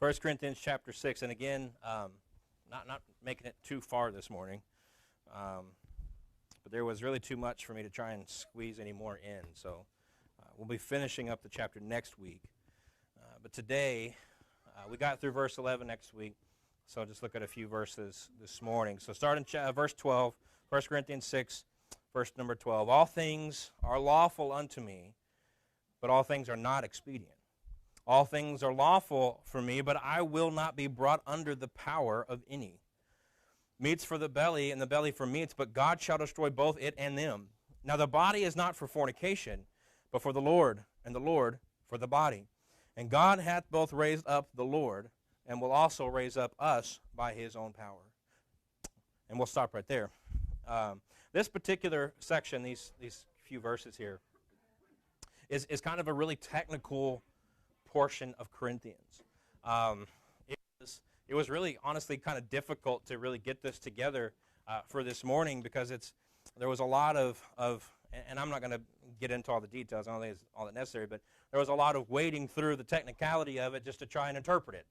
1 Corinthians chapter 6, and again, not making it too far this morning, but there was really too much for me to try and squeeze any more in, so we'll be finishing up the chapter next week. But today, we got through verse 11 next week, so I'll just look at a few verses this morning. So starting verse 12, 1 Corinthians 6, verse number 12. All things are lawful unto me, but all things are not expedient. All things are lawful for me, but I will not be brought under the power of any. Meats for the belly, and the belly for meats, but God shall destroy both it and them. Now the body is not for fornication, but for the Lord, and the Lord for the body. And God hath both raised up the Lord, and will also raise up us by his own power. And we'll stop right there. This particular section, these few verses here, is kind of a really technical portion of Corinthians. It was really, honestly, kind of difficult to really get this together for this morning because there was a lot of, and I'm not going to get into all the details, I don't think it's all that necessary, but there was a lot of wading through the technicality of it just to try and interpret it.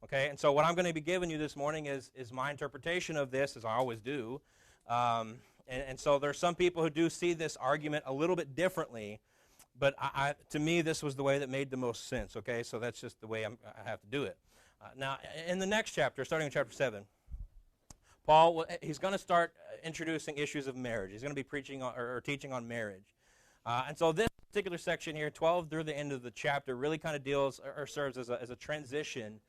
Okay, and so what I'm going to be giving you this morning is my interpretation of this, as I always do. And so there's some people who do see this argument a little bit differently, but to me, this was the way that made the most sense, okay? So that's just the way I have to do it. Now, in the next chapter, starting in chapter 7, Paul, he's going to start introducing issues of marriage. He's going to be preaching or teaching on marriage. And so this particular section here, 12 through the end of the chapter, really kind of deals or serves as a transition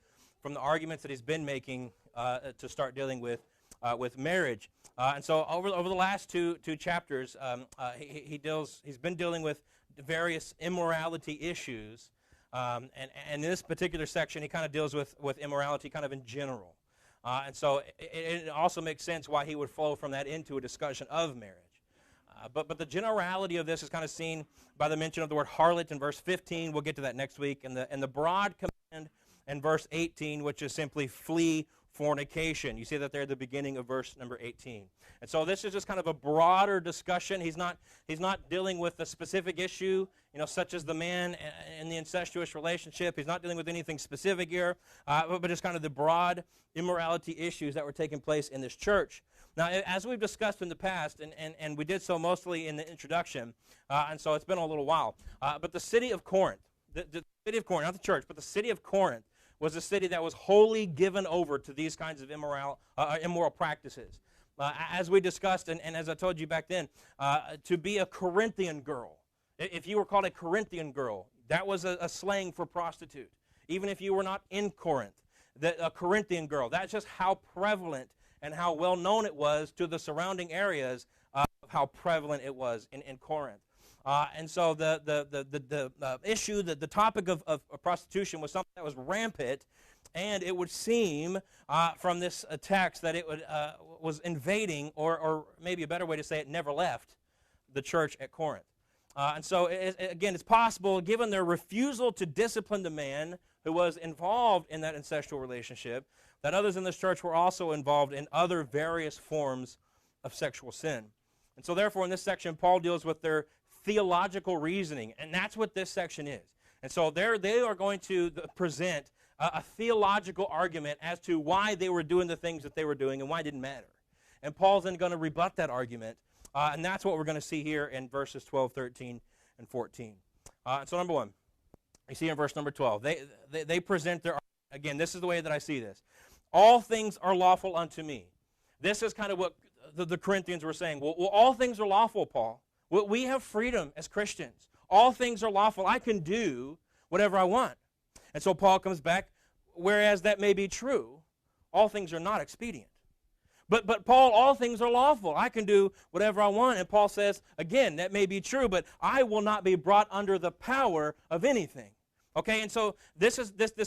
from the arguments that he's been making to start dealing with marriage. And so over the last two chapters, he's been dealing with various immorality issues, and in this particular section, he kind of deals with immorality kind of in general. And so it also makes sense why he would flow from that into a discussion of marriage. But the generality of this is kind of seen by the mention of the word harlot in verse 15. We'll get to that next week. And the broad command in verse 18, which is simply flee fornication. You see that there at the beginning of verse number 18. And so this is just kind of a broader discussion. He's not dealing with a specific issue, such as the man in the incestuous relationship. He's not dealing with anything specific here, but just kind of the broad immorality issues that were taking place in this church. Now, as we've discussed in the past, and we did so mostly in the introduction, and so it's been a little while, but the city of Corinth, the city of Corinth, not the church, but the city of Corinth, was a city that was wholly given over to these kinds of immoral practices. As we discussed, and as I told you back then, to be a Corinthian girl, if you were called a Corinthian girl, that was a slang for prostitute. Even if you were not in Corinth, a Corinthian girl, that's just how prevalent and how well known it was to the surrounding areas of how prevalent it was in Corinth. And so the issue, the topic of prostitution was something that was rampant, and it would seem from this text that it was invading, or maybe a better way to say it, never left the church at Corinth. And so, again, it's possible, given their refusal to discipline the man who was involved in that incestual relationship, that others in this church were also involved in other various forms of sexual sin. And so, therefore, in this section, Paul deals with their theological reasoning, and that's what this section is. And so they are going to present a theological argument as to why they were doing the things that they were doing and why it didn't matter. And Paul's then going to rebut that argument, and that's what we're going to see here in verses 12, 13, and 14. So number one, you see in verse number 12, they present their argument. Again, this is the way that I see this. All things are lawful unto me. This is kind of what the Corinthians were saying. Well, all things are lawful, Paul. We have freedom as Christians. All things are lawful. I can do whatever I want. And so Paul comes back, whereas that may be true, all things are not expedient. But Paul, all things are lawful. I can do whatever I want. And Paul says, again, that may be true, but I will not be brought under the power of anything. Okay, and so this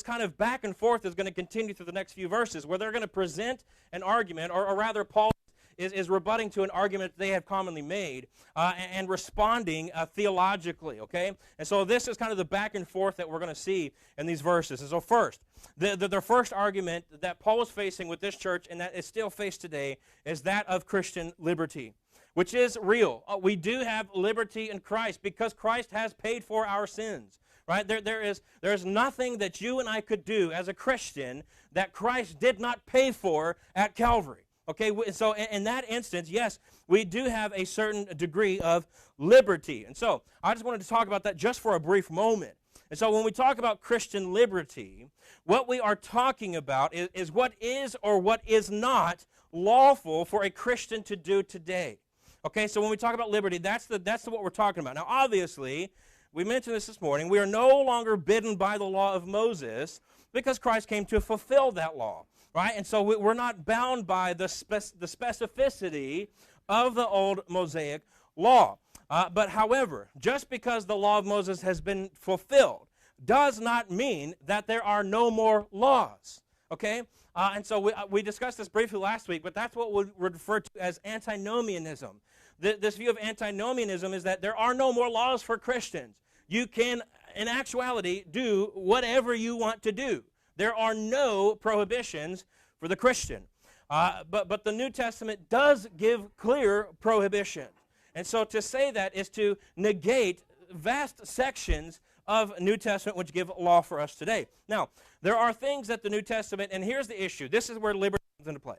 kind of back and forth is going to continue through the next few verses, where they're going to present an argument, or rather Paul is rebutting to an argument they have commonly made and responding theologically, okay? And so this is kind of the back and forth that we're going to see in these verses. And so first, their first argument that Paul was facing with this church, and that is still faced today, is that of Christian liberty, which is real. We do have liberty in Christ because Christ has paid for our sins. right? There's nothing that you and I could do as a Christian that Christ did not pay for at Calvary. Okay, so in that instance, yes, we do have a certain degree of liberty. And so I just wanted to talk about that just for a brief moment. And so when we talk about Christian liberty, what we are talking about is what is or what is not lawful for a Christian to do today. Okay, so when we talk about liberty, that's what we're talking about. Now, obviously, we mentioned this morning, we are no longer bidden by the law of Moses because Christ came to fulfill that law. Right? And so we're not bound by the specificity of the old Mosaic law. But however, just because the law of Moses has been fulfilled does not mean that there are no more laws. Okay? And so we discussed this briefly last week, but that's what we refer to as antinomianism. This view of antinomianism is that there are no more laws for Christians. You can, in actuality, do whatever you want to do. There are no prohibitions for the Christian. But the New Testament does give clear prohibition. And so to say that is to negate vast sections of New Testament which give law for us today. Now, there are things that the New Testament, and here's the issue. This is where liberty comes into play.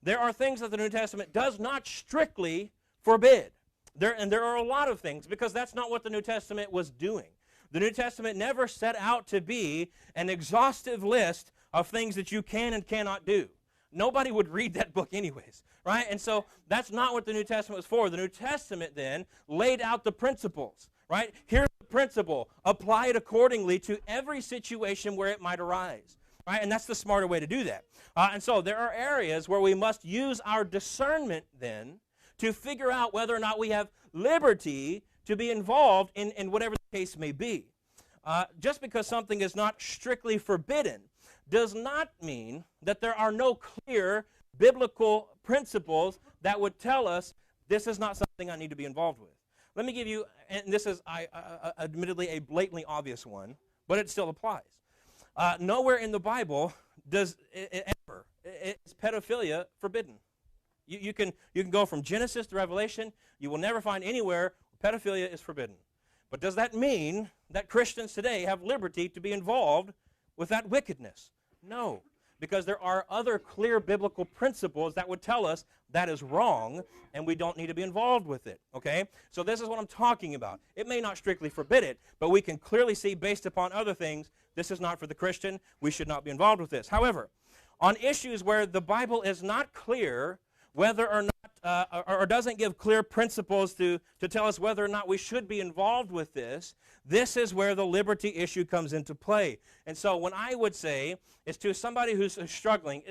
There are things that the New Testament does not strictly forbid. There are a lot of things because that's not what the New Testament was doing. The New Testament never set out to be an exhaustive list of things that you can and cannot do. Nobody would read that book anyways, right? And so that's not what the New Testament was for. The New Testament then laid out the principles, right? Here's the principle. Apply it accordingly to every situation where it might arise, right? And that's the smarter way to do that. And so there are areas where we must use our discernment then to figure out whether or not we have liberty to be involved in whatever the case may be. Just because something is not strictly forbidden does not mean that there are no clear biblical principles that would tell us this is not something I need to be involved with. Let me give you, and this is admittedly a blatantly obvious one, but it still applies. Nowhere in the Bible is pedophilia forbidden. You can go from Genesis to Revelation. You will never find anywhere pedophilia is forbidden. But does that mean that Christians today have liberty to be involved with that wickedness? No, because there are other clear biblical principles that would tell us that is wrong and we don't need to be involved with it, okay? So this is what I'm talking about. It may not strictly forbid it, but we can clearly see based upon other things, this is not for the Christian. We should not be involved with this. However, on issues where the Bible is not clear whether or not, or doesn't give clear principles to tell us whether or not we should be involved with this, this is where the liberty issue comes into play. And so when I would say, is to somebody who's struggling,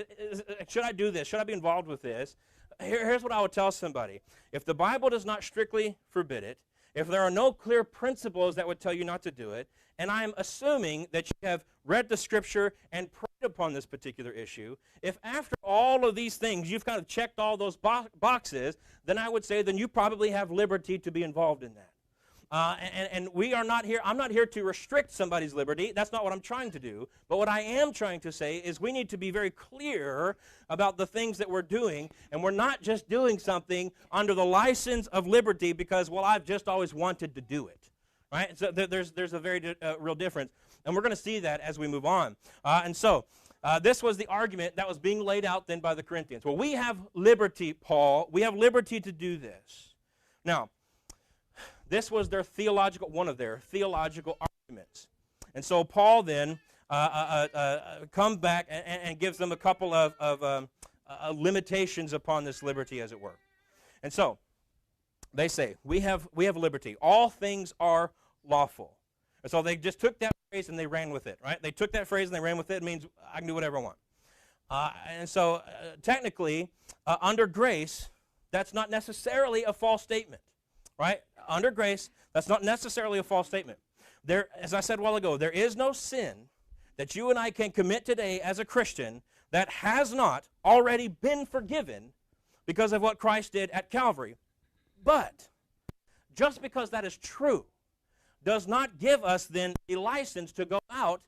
should I do this? Should I be involved with this? Here's what I would tell somebody. If the Bible does not strictly forbid it, if there are no clear principles that would tell you not to do it, and I'm assuming that you have read the Scripture and prayed upon this particular issue, if after all of these things you've kind of checked all those boxes, then I would say then you probably have liberty to be involved in that. And we are not here, I'm not here to restrict somebody's liberty. That's not what I'm trying to do. But what I am trying to say is we need to be very clear about the things that we're doing, and we're not just doing something under the license of liberty because, well, I've just always wanted to do it. Right? So there's a very real difference. And we're going to see that as we move on. And so this was the argument that was being laid out then by the Corinthians. Well, we have liberty, Paul. We have liberty to do this. Now, this was one of their theological arguments. And so Paul then comes back and gives them a couple of limitations upon this liberty, as it were. And so they say, we have liberty. All things are lawful. And so they just took that phrase and they ran with it, right? They took that phrase and they ran with it. It means I can do whatever I want. And so technically, under grace, that's not necessarily a false statement, right? Under grace, that's not necessarily a false statement. There, as I said a while ago, there is no sin that you and I can commit today as a Christian that has not already been forgiven because of what Christ did at Calvary. But just because that is true does not give us then a license to go out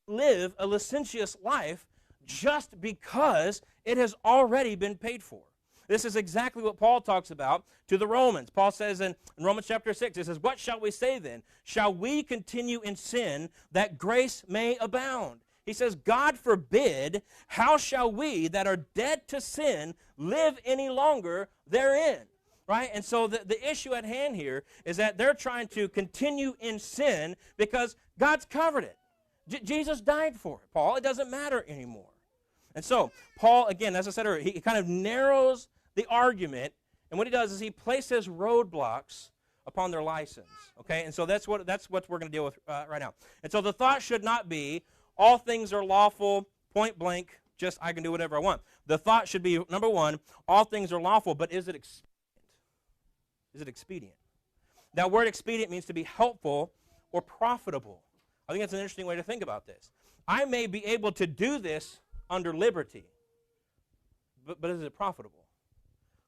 and live a licentious life just because it has already been paid for. This is exactly what Paul talks about to the Romans. Paul says in Romans chapter 6, he says, what shall we say then? Shall we continue in sin that grace may abound? He says, God forbid, how shall we that are dead to sin live any longer therein? Right? And so the issue at hand here is that they're trying to continue in sin because God's covered it. Jesus died for it, Paul. It doesn't matter anymore. And so, Paul, again, as I said earlier, he kind of narrows the argument, and what he does is he places roadblocks upon their license, okay? And so that's what we're going to deal with right now. And so the thought should not be, all things are lawful, point blank, just I can do whatever I want. The thought should be, number one, all things are lawful, but is it expedient? Is it expedient? That word expedient means to be helpful or profitable. I think that's an interesting way to think about this. I may be able to do this under liberty, but is it profitable?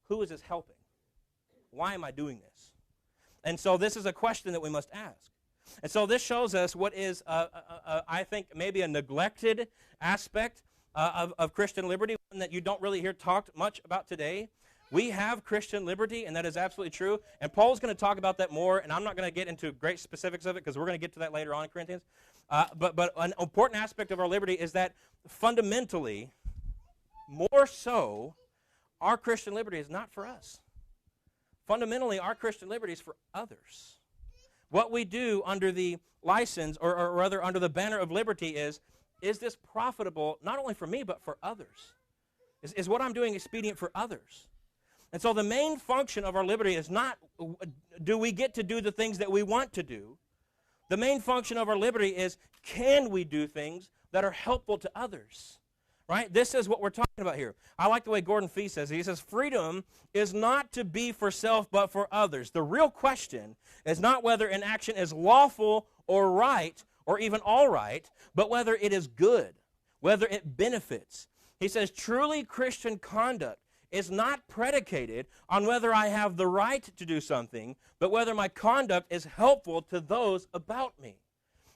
Who is this helping? Why am I doing this? And so this is a question that we must ask. And so this shows us what is, I think, maybe a neglected aspect of Christian liberty, one that you don't really hear talked much about today. We have Christian liberty, and that is absolutely true. And Paul's going to talk about that more, and I'm not going to get into great specifics of it because we're going to get to that later on in Corinthians. But an important aspect of our liberty is that fundamentally, more so, our Christian liberty is not for us. Fundamentally, our Christian liberty is for others. What we do under the license, or rather under the banner of liberty is this profitable not only for me, but for others? Is what I'm doing expedient for others? And so the main function of our liberty is not, do we get to do the things that we want to do? The main function of our liberty is, can we do things that are helpful to others? Right? This is what we're talking about here. I like the way Gordon Fee says it. He says, freedom is not to be for self, but for others. The real question is not whether an action is lawful or right, or even all right, but whether it is good, whether it benefits. He says, truly Christian conduct is not predicated on whether I have the right to do something, but whether my conduct is helpful to those about me.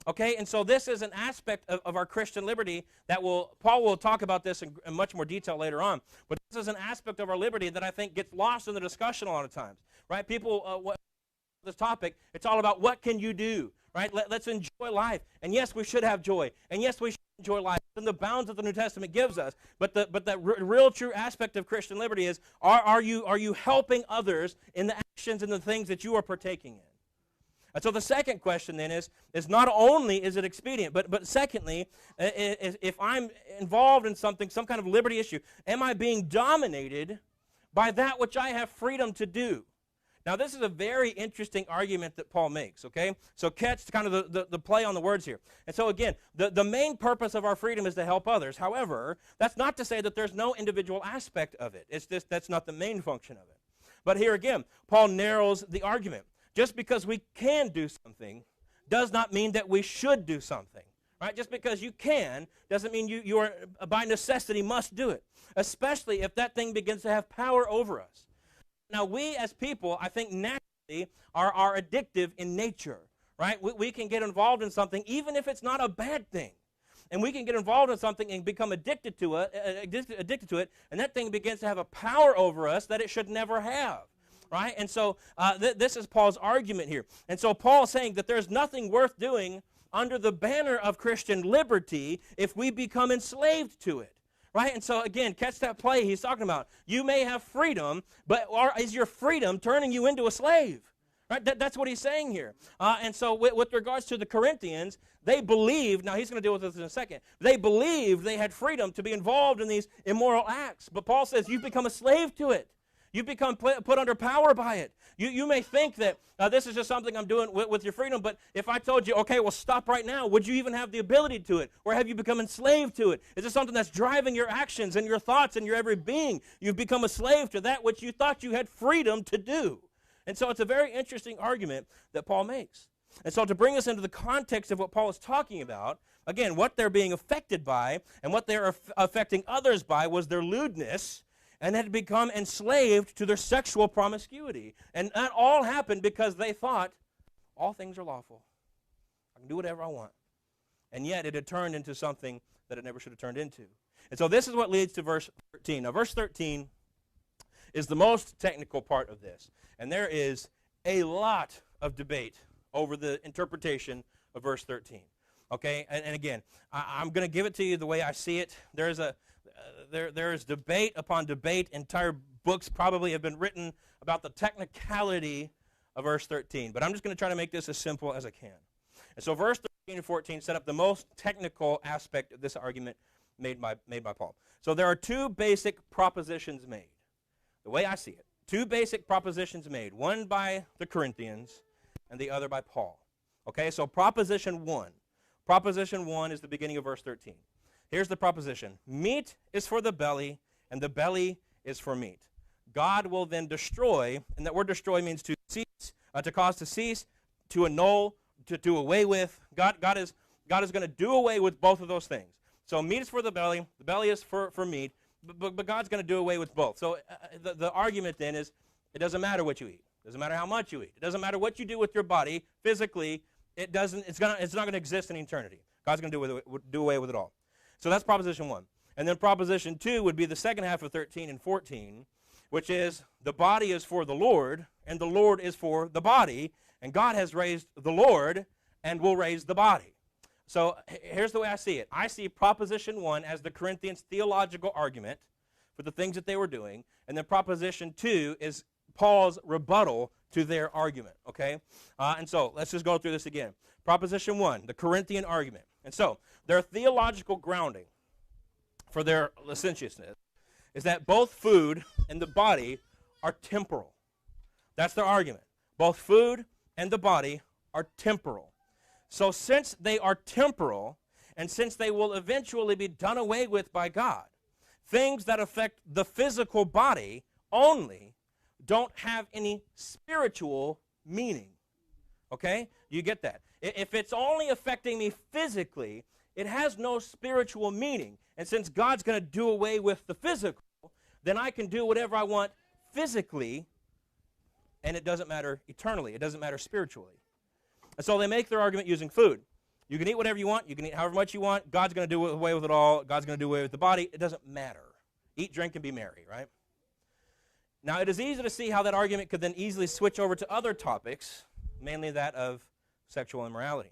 Okay, and so this is an aspect of our Christian liberty that Paul will talk about this in much more detail later on, but this is an aspect of our liberty that I think gets lost in the discussion a lot of times, right? People, this topic, it's all about what can you do, right? Let's enjoy life, and yes, we should have joy, and yes, we should enjoy life in the bounds that the New Testament gives us, but that real true aspect of Christian liberty is, are you helping others in the actions and the things that you are partaking in? And so the second question then is not only is it expedient, but secondly, if I'm involved in something, some kind of liberty issue, am I being dominated by that which I have freedom to do? Now, this is a very interesting argument that Paul makes, okay? So catch kind of the play on the words here. And so again, the main purpose of our freedom is to help others. However, that's not to say that there's no individual aspect of it. It's just that's not the main function of it. But here again, Paul narrows the argument. Just because we can do something does not mean that we should do something, right? Just because you can doesn't mean you are by necessity must do it, especially if that thing begins to have power over us. Now, we as people, I think naturally are addictive in nature, right? We can get involved in something even if it's not a bad thing. And we can get involved in something and become addicted to it, and that thing begins to have a power over us that it should never have. Right? And so this is Paul's argument here. And so Paul is saying that there's nothing worth doing under the banner of Christian liberty if we become enslaved to it. Right? And so again, catch that play he's talking about. You may have freedom, but is your freedom turning you into a slave? Right? That's what he's saying here. And so with regards to the Corinthians, they believed, now he's going to deal with this in a second, they believed they had freedom to be involved in these immoral acts. But Paul says you've become a slave to it. You become put under power by it. You may think that this is just something I'm doing with your freedom, but if I told you, okay, well, stop right now, would you even have the ability to it? Or have you become enslaved to it? Is this something that's driving your actions and your thoughts and your every being? You've become a slave to that which you thought you had freedom to do. And so it's a very interesting argument that Paul makes. And so to bring us into the context of what Paul is talking about, again, what they're being affected by and what they're affecting others by was their lewdness, and had become enslaved to their sexual promiscuity. And that all happened because they thought, all things are lawful. I can do whatever I want. And yet it had turned into something that it never should have turned into. And so this is what leads to verse 13. Now verse 13 is the most technical part of this. And there is a lot of debate over the interpretation of verse 13. Okay, and again, I'm going to give it to you the way I see it. There is debate upon debate. Entire books probably have been written about the technicality of verse 13. But I'm just going to try to make this as simple as I can. And so verse 13 and 14 set up the most technical aspect of this argument made by Paul. So there are two basic propositions made, the way I see it. Two basic propositions made, one by the Corinthians and the other by Paul. Okay, so proposition 1. Proposition 1 is the beginning of verse 13. Here's the proposition. Meat is for the belly, and the belly is for meat. God will then destroy, and that word destroy means to cease, to cause to cease, to annul, to do away with. God is going to do away with both of those things. So meat is for the belly is for meat, but God's going to do away with both. So the argument then is it doesn't matter what you eat. It doesn't matter how much you eat. It doesn't matter what you do with your body physically. It's not going to exist in eternity. God's going to do away with it all. So that's proposition 1. And then proposition 2 would be the second half of 13 and 14, which is the body is for the Lord, and the Lord is for the body, and God has raised the Lord and will raise the body. So here's the way I see it. I see proposition 1 as the Corinthians' theological argument for the things that they were doing, and then proposition 2 is Paul's rebuttal to their argument, okay? And so let's just go through this again. Proposition 1, the Corinthian argument. And so their theological grounding for their licentiousness is that both food and the body are temporal. That's their argument. Both food and the body are temporal. So since they are temporal, and since they will eventually be done away with by God, things that affect the physical body only don't have any spiritual meaning. Okay? You get that? If it's only affecting me physically, it has no spiritual meaning. And since God's going to do away with the physical, then I can do whatever I want physically, and it doesn't matter eternally. It doesn't matter spiritually. And so they make their argument using food. You can eat whatever you want. You can eat however much you want. God's going to do away with it all. God's going to do away with the body. It doesn't matter. Eat, drink, and be merry, right? Now, it is easy to see how that argument could then easily switch over to other topics, mainly that of sexual immorality.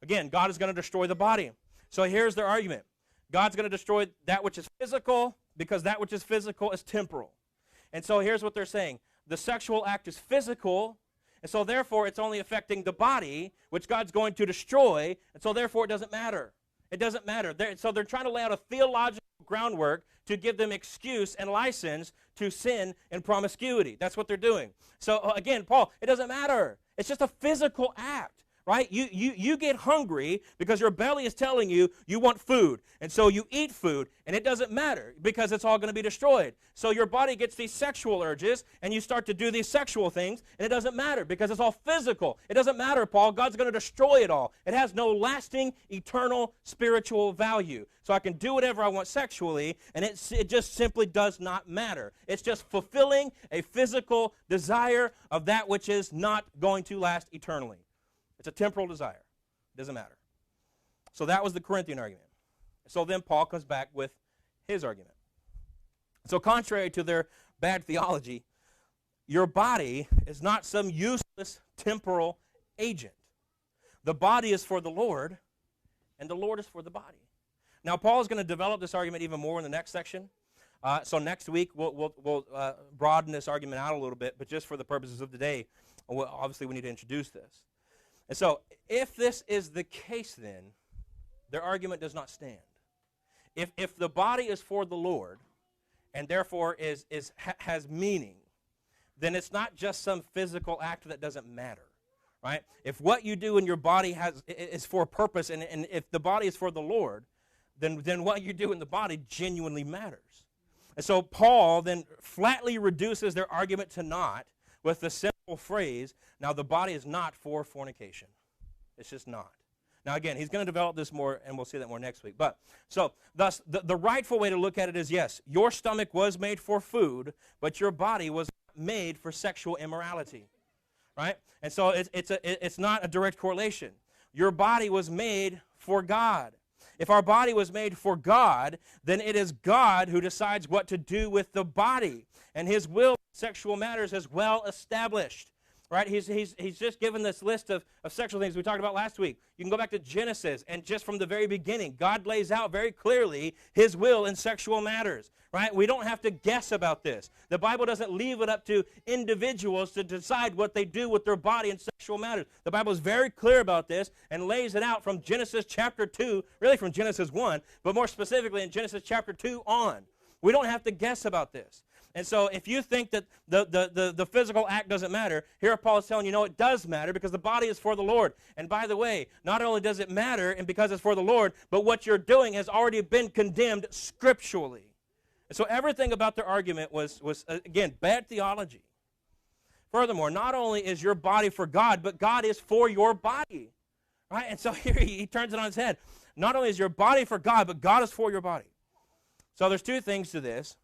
Again, God is going to destroy the body. So here's their argument. God's going to destroy that which is physical because that which is physical is temporal. And so here's what they're saying. The sexual act is physical, and so therefore it's only affecting the body, which God's going to destroy, and so therefore it doesn't matter. It doesn't matter. So they're trying to lay out a theological groundwork to give them excuse and license to sin and promiscuity. That's what they're doing. So again, Paul, it doesn't matter. It's just a physical act, right? You get hungry because your belly is telling you you want food. And so you eat food, and it doesn't matter because it's all going to be destroyed. So your body gets these sexual urges, and you start to do these sexual things, and it doesn't matter because it's all physical. It doesn't matter, Paul. God's going to destroy it all. It has no lasting, eternal, spiritual value. So I can do whatever I want sexually, and it just simply does not matter. It's just fulfilling a physical desire of that which is not going to last eternally. It's a temporal desire. It doesn't matter. So that was the Corinthian argument. So then Paul comes back with his argument. So contrary to their bad theology, your body is not some useless temporal agent. The body is for the Lord, and the Lord is for the body. Now, Paul is going to develop this argument even more in the next section. So next week, we'll broaden this argument out a little bit, but just for the purposes of today, obviously we need to introduce this. And so, if this is the case, then their argument does not stand. If the body is for the Lord, and therefore has meaning, then it's not just some physical act that doesn't matter, right? If what you do in your body is for a purpose, and if the body is for the Lord, then what you do in the body genuinely matters. And so Paul then flatly reduces their argument to naught with the simple phrase, now the body is not for fornication. It's just not. Now again, he's going to develop this more, and we'll see that more next week. But so thus the rightful way to look at it is, yes, your stomach was made for food, but your body was made for sexual immorality, right? And so it's not a direct correlation. Your body was made for God. If our body was made for God, then it is God who decides what to do with the body. And his will in sexual matters is well established. Right? He's just given this list of sexual things we talked about last week. You can go back to Genesis, and just from the very beginning, God lays out very clearly his will in sexual matters. Right? We don't have to guess about this. The Bible doesn't leave it up to individuals to decide what they do with their body in sexual matters. The Bible is very clear about this and lays it out from Genesis chapter 2, really from Genesis 1, but more specifically in Genesis chapter 2 on. We don't have to guess about this. And so if you think that the physical act doesn't matter, here Paul is telling you, no, it does matter because the body is for the Lord. And by the way, not only does it matter and because it's for the Lord, but what you're doing has already been condemned scripturally. And so everything about their argument was again, bad theology. Furthermore, not only is your body for God, but God is for your body. Right? And so here he turns it on its head. Not only is your body for God, but God is for your body. So there's two things to this.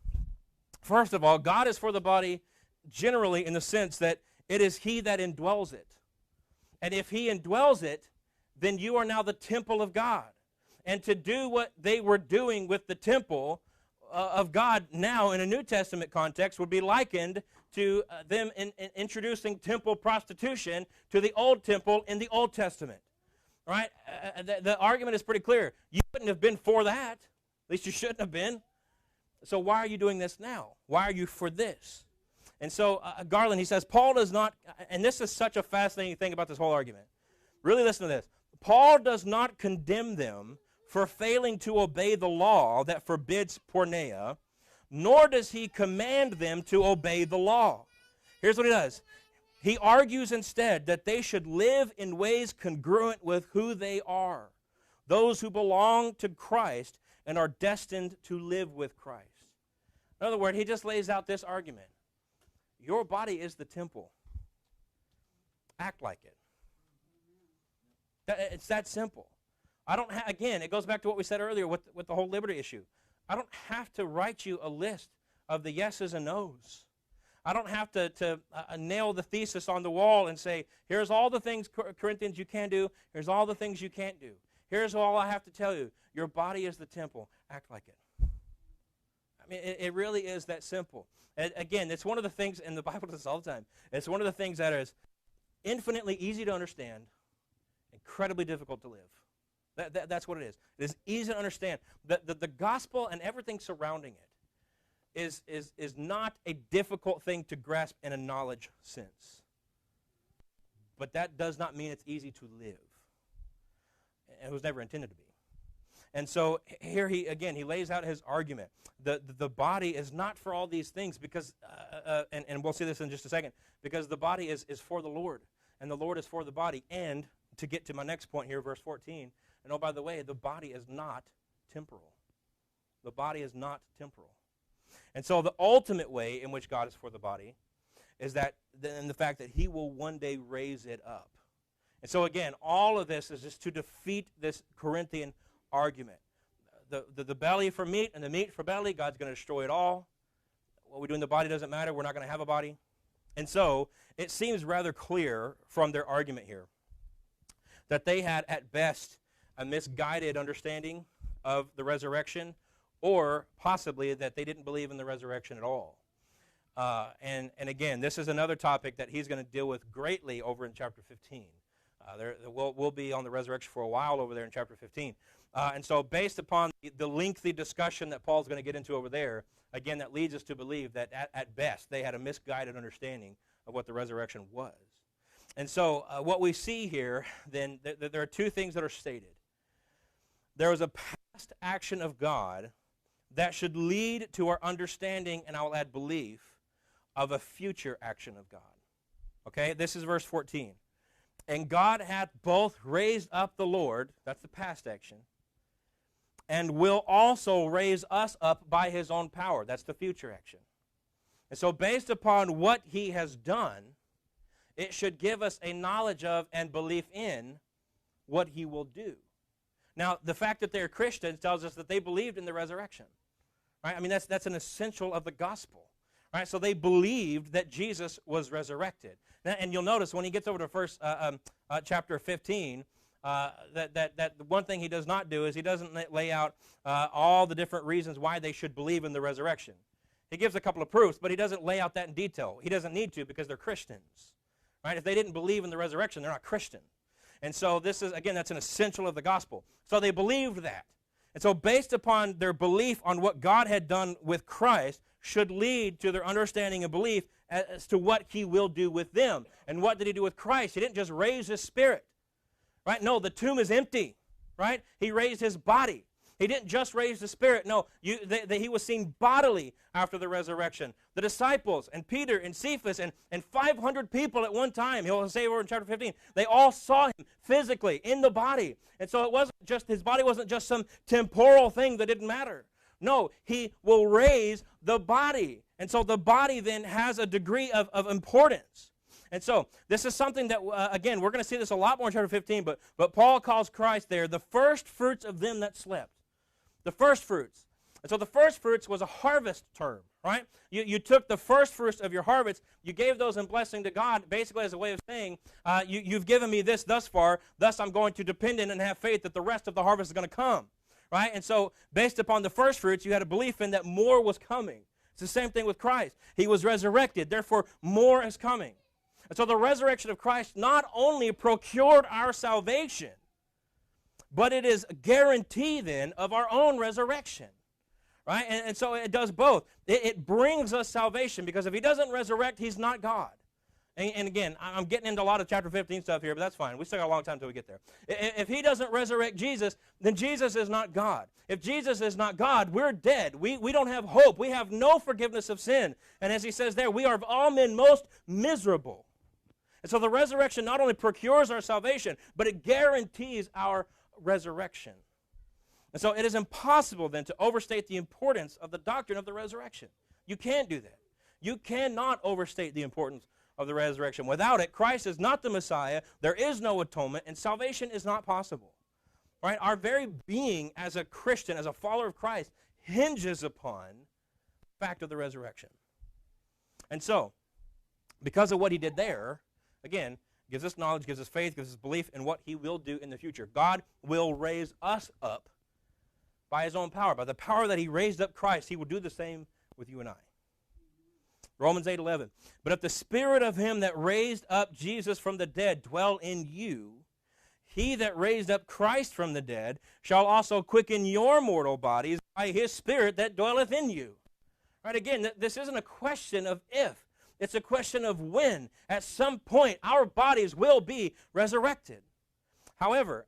First of all, God is for the body generally in the sense that it is he that indwells it. And if he indwells it, then you are now the temple of God. And to do what they were doing with the temple of God now in a New Testament context would be likened to them in introducing temple prostitution to the old temple in the Old Testament. Right? The argument is pretty clear. You wouldn't have been for that. At least you shouldn't have been. So why are you doing this now? Why are you for this? And so Garland, he says, Paul does not, and this is such a fascinating thing about this whole argument. Really listen to this. Paul does not condemn them for failing to obey the law that forbids porneia, nor does he command them to obey the law. Here's what he does. He argues instead that they should live in ways congruent with who they are, those who belong to Christ and are destined to live with Christ. In other words, he just lays out this argument. Your body is the temple. Act like it. It's that simple. I don't again, it goes back to what we said earlier with the whole liberty issue. I don't have to write you a list of the yeses and nos. I don't have to nail the thesis on the wall and say, here's all the things, Corinthians, you can do. Here's all the things you can't do. Here's all I have to tell you. Your body is the temple. Act like it. I mean, it really is that simple. And again, it's one of the things, and the Bible does this all the time, it's one of the things that is infinitely easy to understand, incredibly difficult to live. That's what it is. It is easy to understand. The gospel and everything surrounding it is not a difficult thing to grasp in a knowledge sense. But that does not mean it's easy to live. It was never intended to be. And so here he lays out his argument. The body is not for all these things because, and we'll see this in just a second, because the body is for the Lord, and the Lord is for the body. And to get to my next point here, verse 14, and oh, by the way, the body is not temporal. The body is not temporal. And so the ultimate way in which God is for the body is that in the fact that he will one day raise it up. And so again, all of this is just to defeat this Corinthian argument. The belly for meat and the meat for belly, God's going to destroy it all. What we do in the body doesn't matter. We're not going to have a body. And so it seems rather clear from their argument here that they had at best a misguided understanding of the resurrection, or possibly that they didn't believe in the resurrection at all. And again, this is another topic that he's going to deal with greatly over in chapter 15. We'll be on the resurrection for a while over there in chapter 15. And so based upon the lengthy discussion that Paul's going to get into over there, again, that leads us to believe that at best they had a misguided understanding of what the resurrection was. And so what we see here, then, there are two things that are stated. There was a past action of God that should lead to our understanding, and I will add belief, of a future action of God. Okay, this is verse 14. And God hath both raised up the Lord, that's the past action, and will also raise us up by his own power. That's the future action. And so based upon what he has done, it should give us a knowledge of and belief in what he will do. Now, the fact that they're Christians tells us that they believed in the resurrection. Right? I mean, that's an essential of the gospel. Right? So they believed that Jesus was resurrected. Now, and you'll notice when he gets over to chapter 15, that the one thing he does not do is he doesn't lay out all the different reasons why they should believe in the resurrection. He gives a couple of proofs, but he doesn't lay out that in detail. He doesn't need to because they're Christians. Right? If they didn't believe in the resurrection, they're not Christian. And so this is, again, that's an essential of the gospel. So they believed that. And so based upon their belief on what God had done with Christ should lead to their understanding and belief as to what he will do with them. And what did he do with Christ? He didn't just raise his spirit. Right? No, the tomb is empty. Right? He raised his body. He didn't just raise the spirit. No, he was seen bodily after the resurrection. The disciples and Peter and Cephas and 500 people at one time, he'll say over in chapter 15, they all saw him physically in the body. And so it wasn't just, his body wasn't just some temporal thing that didn't matter. No, he will raise the body. And so the body then has a degree of importance. And so this is something that, again, we're going to see this a lot more in chapter 15, but Paul calls Christ there the first fruits of them that slept. The first fruits. And so the first fruits was a harvest term, right? You took the first fruits of your harvest, you gave those in blessing to God, basically as a way of saying, you've given me this thus far, thus I'm going to depend in and have faith that the rest of the harvest is going to come, right? And so based upon the first fruits, you had a belief in that more was coming. It's the same thing with Christ. He was resurrected, therefore more is coming. And so the resurrection of Christ not only procured our salvation, but it is a guarantee then of our own resurrection, right? And so it does both. It brings us salvation because if he doesn't resurrect, he's not God. And again, I'm getting into a lot of chapter 15 stuff here, but that's fine. We still got a long time until we get there. If he doesn't resurrect Jesus, then Jesus is not God. If Jesus is not God, we're dead. We don't have hope. We have no forgiveness of sin. And as he says there, we are of all men most miserable. And so the resurrection not only procures our salvation, but it guarantees our resurrection. And so it is impossible then to overstate the importance of the doctrine of the resurrection. You can't do that. You cannot overstate the importance of the resurrection. Without it, Christ is not the Messiah, there is no atonement, and salvation is not possible. Right? Our very being as a Christian, as a follower of Christ, hinges upon the fact of the resurrection. And so, because of what he did there, again, gives us knowledge, gives us faith, gives us belief in what he will do in the future. God will raise us up by his own power. By the power that he raised up Christ, he will do the same with you and I. Romans 8:11. But if the spirit of him that raised up Jesus from the dead dwell in you, he that raised up Christ from the dead shall also quicken your mortal bodies by his spirit that dwelleth in you. Right? Again, this isn't a question of if. It's a question of when. At some point, our bodies will be resurrected. However,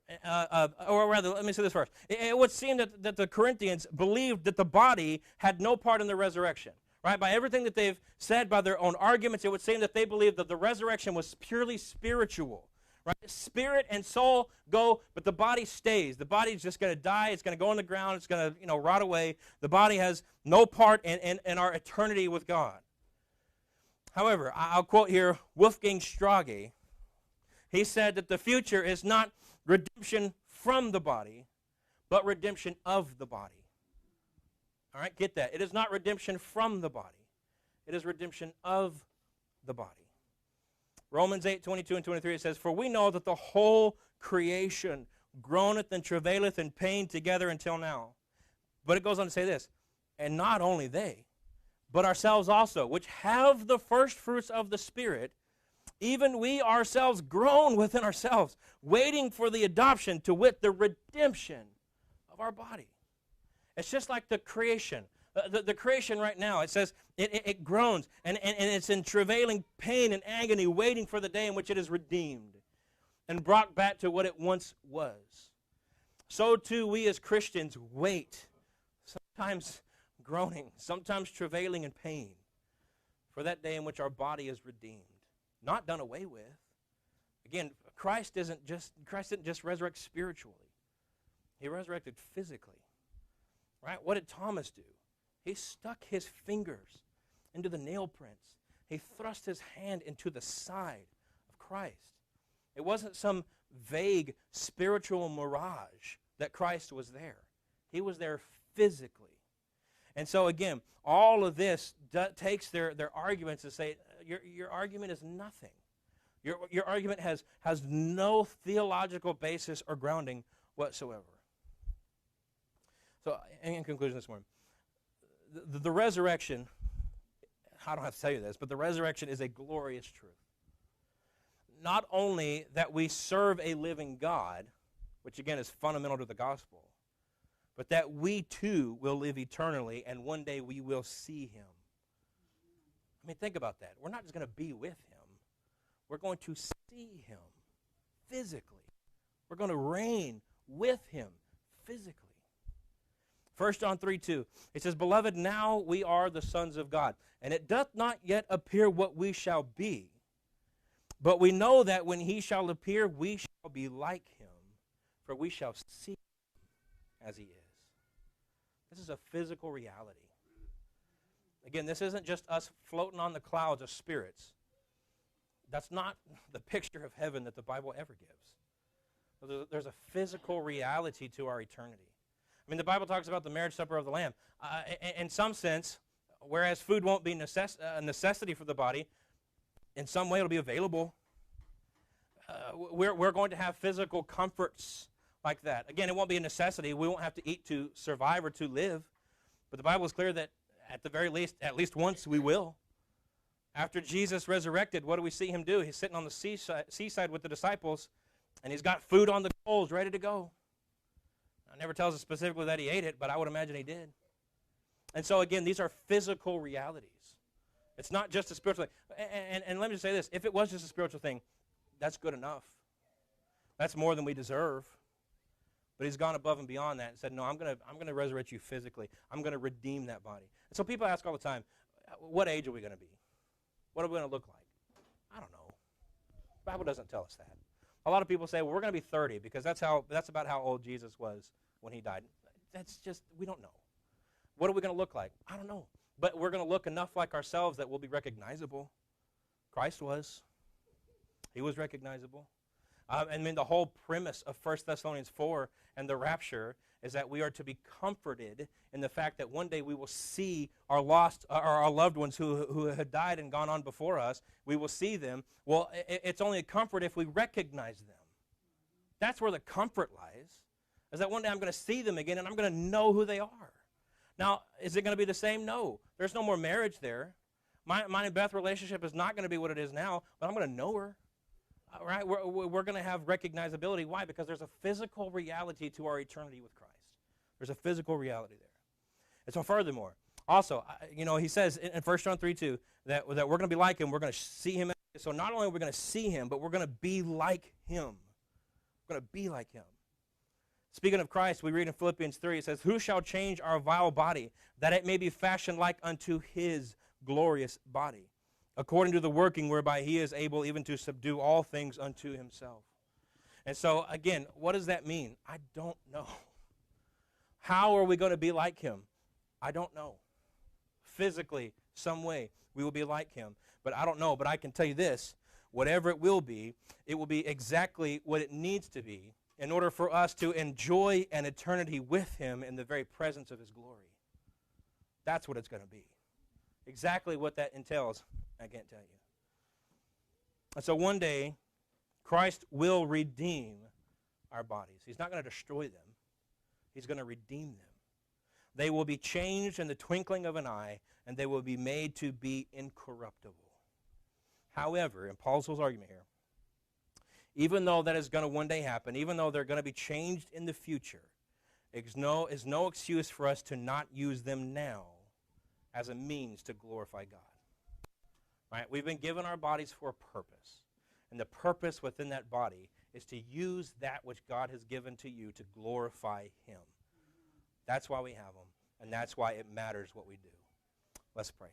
or rather, let me say this first. It would seem that the Corinthians believed that the body had no part in the resurrection. Right? By everything that they've said, by their own arguments, it would seem that they believed that the resurrection was purely spiritual. Right? Spirit and soul go, but the body stays. The body's just going to die. It's going to go on the ground. It's going to rot away. The body has no part in our eternity with God. However, I'll quote here Wolfgang Strage. He said that the future is not redemption from the body, but redemption of the body. All right, get that. It is not redemption from the body. It is redemption of the body. Romans 8:22 and 23, it says, For we know that the whole creation groaneth and travaileth in pain together until now. But it goes on to say this, and not only they, but ourselves also, which have the first fruits of the Spirit, even we ourselves groan within ourselves, waiting for the adoption, to wit, the redemption of our body. It's just like the creation. The creation right now, it says it groans, and it's in travailing pain and agony, waiting for the day in which it is redeemed and brought back to what it once was. So too we as Christians wait, sometimes groaning, sometimes travailing in pain, for that day in which our body is redeemed, not done away with. Again, Christ didn't just resurrect spiritually. He resurrected physically. Right? What did Thomas do? He stuck his fingers into the nail prints. He thrust his hand into the side of Christ. It wasn't some vague spiritual mirage that Christ was there. He was there physically. And so again, all of this takes their arguments and say, your argument is nothing. Your argument has no theological basis or grounding whatsoever. So, in conclusion this morning, the resurrection, I don't have to tell you this, but the resurrection is a glorious truth. Not only that we serve a living God, which again is fundamental to the gospel, but that we too will live eternally and one day we will see him. I mean, think about that. We're not just going to be with him. We're going to see him physically. We're going to reign with him physically. 1 John 3:2, it says, Beloved, now we are the sons of God, and it doth not yet appear what we shall be. But we know that when he shall appear, we shall be like him, for we shall see him as he is. This is a physical reality. Again, this isn't just us floating on the clouds of spirits. That's not the picture of heaven that the Bible ever gives. There's a physical reality to our eternity. I mean, the Bible talks about the marriage supper of the Lamb. In some sense, whereas food won't be a necessity for the body, in some way it'll be available. We're going to have physical comforts like that. Again, it won't be a necessity. We won't have to eat to survive or to live. But the Bible is clear that at the very least, at least once we will. After Jesus resurrected, what do we see him do? He's sitting on the seaside with the disciples, and he's got food on the coals ready to go. It never tells us specifically that he ate it, but I would imagine he did. And so again, these are physical realities. It's not just a spiritual thing. And let me just say this. If it was just a spiritual thing, that's good enough. That's more than we deserve. But he's gone above and beyond that and said, no, I'm going to resurrect you physically. I'm going to redeem that body. And so people ask all the time, what age are we going to be? What are we going to look like? I don't know. The Bible doesn't tell us that. A lot of people say, well, we're going to be 30 because that's about how old Jesus was when he died. That's just, we don't know. What are we going to look like? I don't know. But we're going to look enough like ourselves that we'll be recognizable. Christ was. He was recognizable. I mean, the whole premise of 1 Thessalonians 4 and the rapture is that we are to be comforted in the fact that one day we will see our loved ones who had died and gone on before us. We will see them. Well, it's only a comfort if we recognize them. That's where the comfort lies, is that one day I'm going to see them again and I'm going to know who they are. Now, is it going to be the same? No. There's no more marriage there. Mine and Beth relationship is not going to be what it is now, but I'm going to know her. All right? We're going to have recognizability. Why? Because there's a physical reality to our eternity with Christ. There's a physical reality there. And so furthermore, also, he says in 1 John 3:2 that we're going to be like him. We're going to see him. So not only are we going to see him, but we're going to be like him. We're going to be like him. Speaking of Christ, we read in Philippians 3, it says, Who shall change our vile body, that it may be fashioned like unto his glorious body, according to the working whereby he is able even to subdue all things unto himself. And so, again, what does that mean? I don't know. How are we going to be like him? I don't know. Physically, some way, we will be like him. But I don't know. But I can tell you this, whatever it will be exactly what it needs to be in order for us to enjoy an eternity with him in the very presence of his glory. That's what it's going to be. Exactly what that entails, I can't tell you. And so one day, Christ will redeem our bodies. He's not going to destroy them. He's going to redeem them. They will be changed in the twinkling of an eye, and they will be made to be incorruptible. However, in Paul's whole argument here, even though that is going to one day happen, even though they're going to be changed in the future, is no excuse for us to not use them now as a means to glorify God. Right? We've been given our bodies for a purpose. And the purpose within that body is to use that which God has given to you to glorify him. That's why we have them, and that's why it matters what we do. Let's pray.